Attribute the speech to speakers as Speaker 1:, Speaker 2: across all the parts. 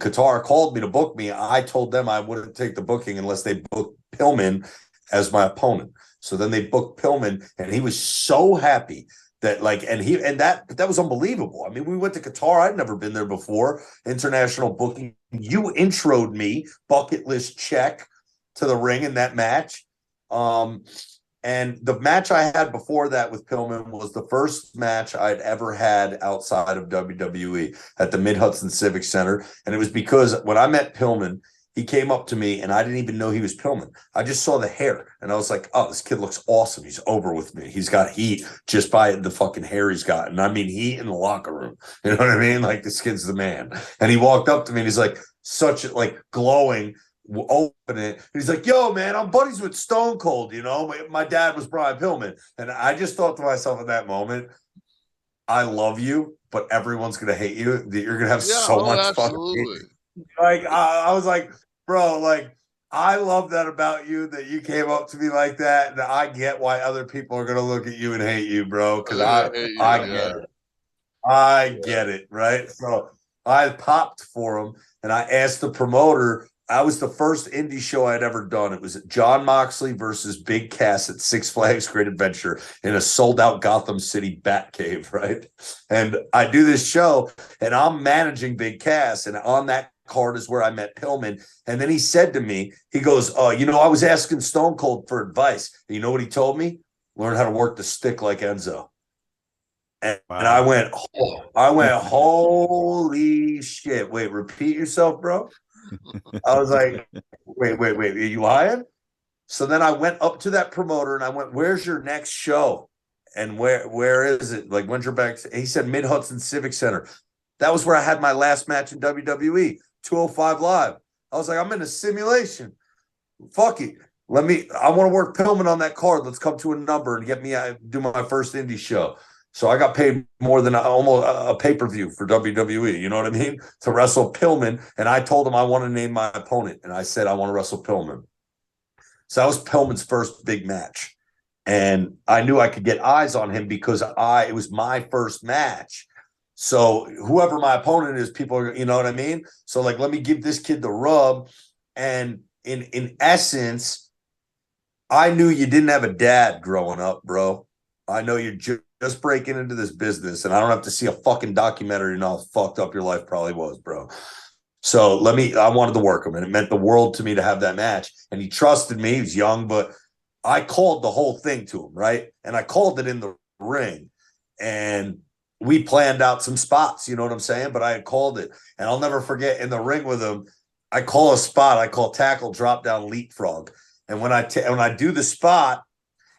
Speaker 1: Qatar called me to book me, I told them I wouldn't take the booking unless they booked Pillman as my opponent. So then they booked Pillman, and he was so happy that that was unbelievable. I mean, we went to Qatar. I'd never been there before. International booking. You introed me, bucket list check, to the ring in that match. And the match I had before that with Pillman was the first match I'd ever had outside of WWE at the Mid-Hudson Civic Center. And it was because when I met Pillman, he came up to me and I didn't even know he was Pillman. I just saw the hair and I was like, oh, this kid looks awesome. He's over with me. He's got heat just by the fucking hair he's got. And I mean, heat in the locker room. You know what I mean? Like, this kid's the man. And he walked up to me and he's like, such like glowing, open it. He's like, yo, man, I'm buddies with Stone Cold, you know. My dad was Brian Pillman. And I just thought to myself at that moment, I love you, but everyone's gonna hate you. You're gonna have so much
Speaker 2: absolutely.
Speaker 1: fucking hate. Like I was like, bro, like, I love that about you, that you came up to me like that. And I get why other people are gonna look at you and hate you, bro. Because I get it. I get it, right? So I popped for him and I asked the promoter. I was the first indie show I'd ever done. It was John Moxley versus Big Cass at Six Flags Great Adventure in a sold-out Gotham City Bat Cave, right? And I do this show, and I'm managing Big Cass, and on that card is where I met Pillman. And then he said to me, he goes, you know, I was asking Stone Cold for advice. And you know what he told me? Learn how to work the stick like Enzo. And I went, holy shit. Wait, repeat yourself, bro? I was like, wait, are you lying? So then I went up to that promoter and I went, where's your next show? And where is it? Like, when's your back? He said Mid-Hudson Civic Center. That was where I had my last match in WWE, 205 Live. I was like, I'm in a simulation. Fuck it. I want to work Pillman on that card. Let's come to a number and get me do my first indie show. So I got paid more than almost a pay-per-view for WWE, you know what I mean? To wrestle Pillman. And I told him I want to name my opponent. And I said, I want to wrestle Pillman. So that was Pillman's first big match. And I knew I could get eyes on him because it was my first match. So whoever my opponent is, people are, you know what I mean? So like, let me give this kid the rub. And in essence, I knew you didn't have a dad growing up, bro. I know you're just breaking into this business, and I don't have to see a fucking documentary and how fucked up your life probably was, bro. So I wanted to work him, and it meant the world to me to have that match. And he trusted me. He was young, but I called the whole thing to him, right? And I called it in the ring, and we planned out some spots, you know what I'm saying? But I had called it, and I'll never forget in the ring with him, I call a spot, I call tackle, drop down, leapfrog. And when I do the spot,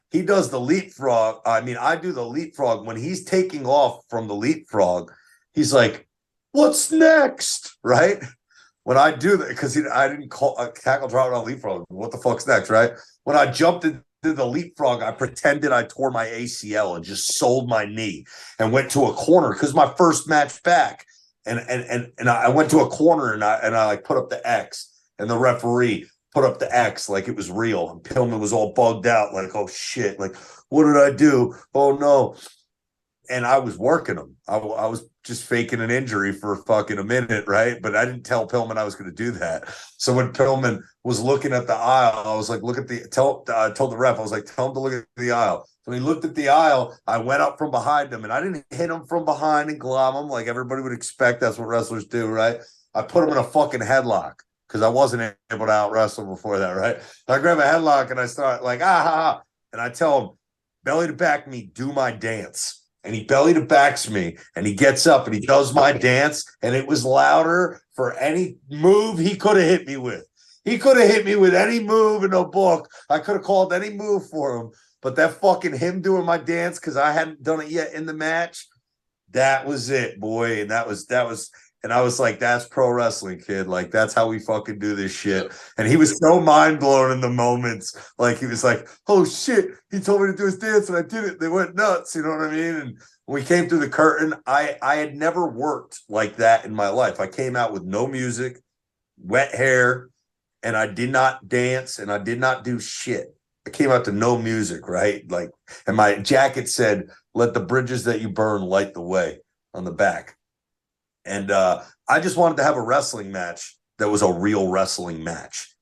Speaker 1: he does the leapfrog. I mean, I do the leapfrog. When he's taking off from the leapfrog, he's like, what's next? Right? When I do that, because I didn't call a tackle, drop down, leapfrog. What the fuck's next, right? When I jumped into the leapfrog, I pretended I tore my ACL and just sold my knee and went to a corner because my first match back. And I went to a corner and I like put up the X, and the referee put up the X like it was real. And Pillman was all bugged out, like, oh shit, like, what did I do? Oh no. And I was working him. I was just faking an injury for fucking a minute, right? But I didn't tell Pillman I was going to do that. So when Pillman was looking at the aisle, I was like, look at I told the ref, I was like, tell him to look at the aisle. So he looked at the aisle. I went up from behind him, and I didn't hit him from behind and glom him like everybody would expect. That's what wrestlers do, right? I put him in a fucking headlock because I wasn't able to out wrestle before that, right? So I grab a headlock and I start like, and I tell him, belly to back me, do my dance. And he belly to backs me, and he gets up and he does my dance, and it was louder for any move he could have hit me with. He could have hit me with any move in the book. I could have called any move for him, but that fucking him doing my dance because I hadn't done it yet in the match, that was it, boy. And that was. And I was like, that's pro wrestling, kid. Like, that's how we fucking do this shit. And he was so mind blown in the moments. Like, he was like, oh shit, he told me to do his dance and I did it. They went nuts. You know what I mean? And when we came through the curtain, I had never worked like that in my life. I came out with no music, wet hair, and I did not dance and I did not do shit. I came out to no music, right? Like, and my jacket said, let the bridges that you burn light the way on the back. And I I just wanted to have a wrestling match that was a real wrestling match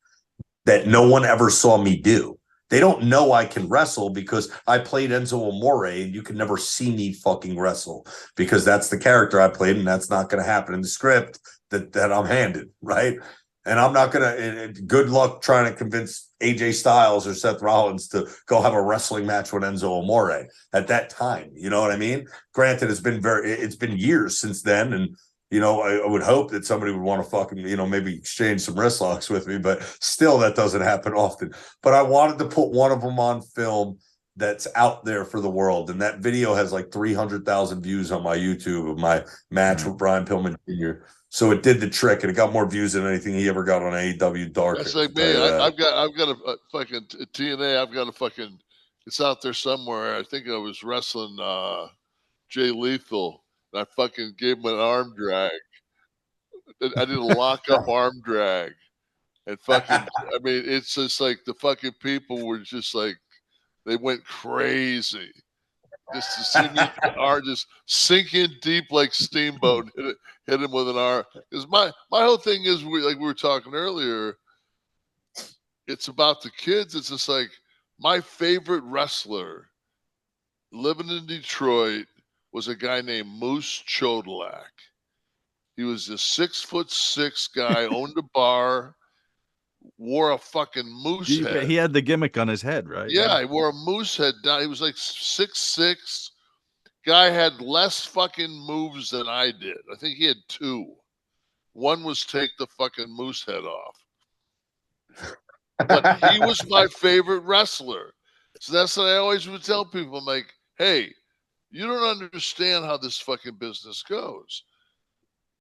Speaker 1: that no one ever saw me do. They don't know I can wrestle because I played Enzo Amore, and you can never see me fucking wrestle because that's the character I played, and that's not going to happen in the script that I'm handed, right? And I'm not going to, good luck trying to convince AJ Styles or Seth Rollins to go have a wrestling match with Enzo Amore at that time. You know what I mean? Granted, it's been years since then. And, you know, I would hope that somebody would want to fucking, you know, maybe exchange some wrist locks with me, but still that doesn't happen often. But I wanted to put one of them on film that's out there for the world. And that video has like 300,000 views on my YouTube of my match with Brian Pillman Jr. So it did the trick, and it got more views than anything he ever got on AEW Dark.
Speaker 2: That's like me. I've got a fucking TNA. I've got a fucking. It's out there somewhere. I think I was wrestling Jay Lethal, and I fucking gave him an arm drag. I did a lock-up arm drag, and fucking. I mean, it's just like the fucking people were just like, they went crazy. Just to see me just sink in deep like Steamboat, hit him with an arm. Because my whole thing is, like we were talking earlier, it's about the kids. It's just like my favorite wrestler living in Detroit was a guy named Moose Chodlak. He was a 6'6" guy, owned a bar, wore a fucking moose head.
Speaker 3: He had the gimmick on his head, right?
Speaker 2: Yeah, he wore a moose head down. He was like 6'6". Guy had less fucking moves than I did. I think he had 2. One was take the fucking moose head off. But he was my favorite wrestler. So that's what I always would tell people. I'm like, hey, you don't understand how this fucking business goes.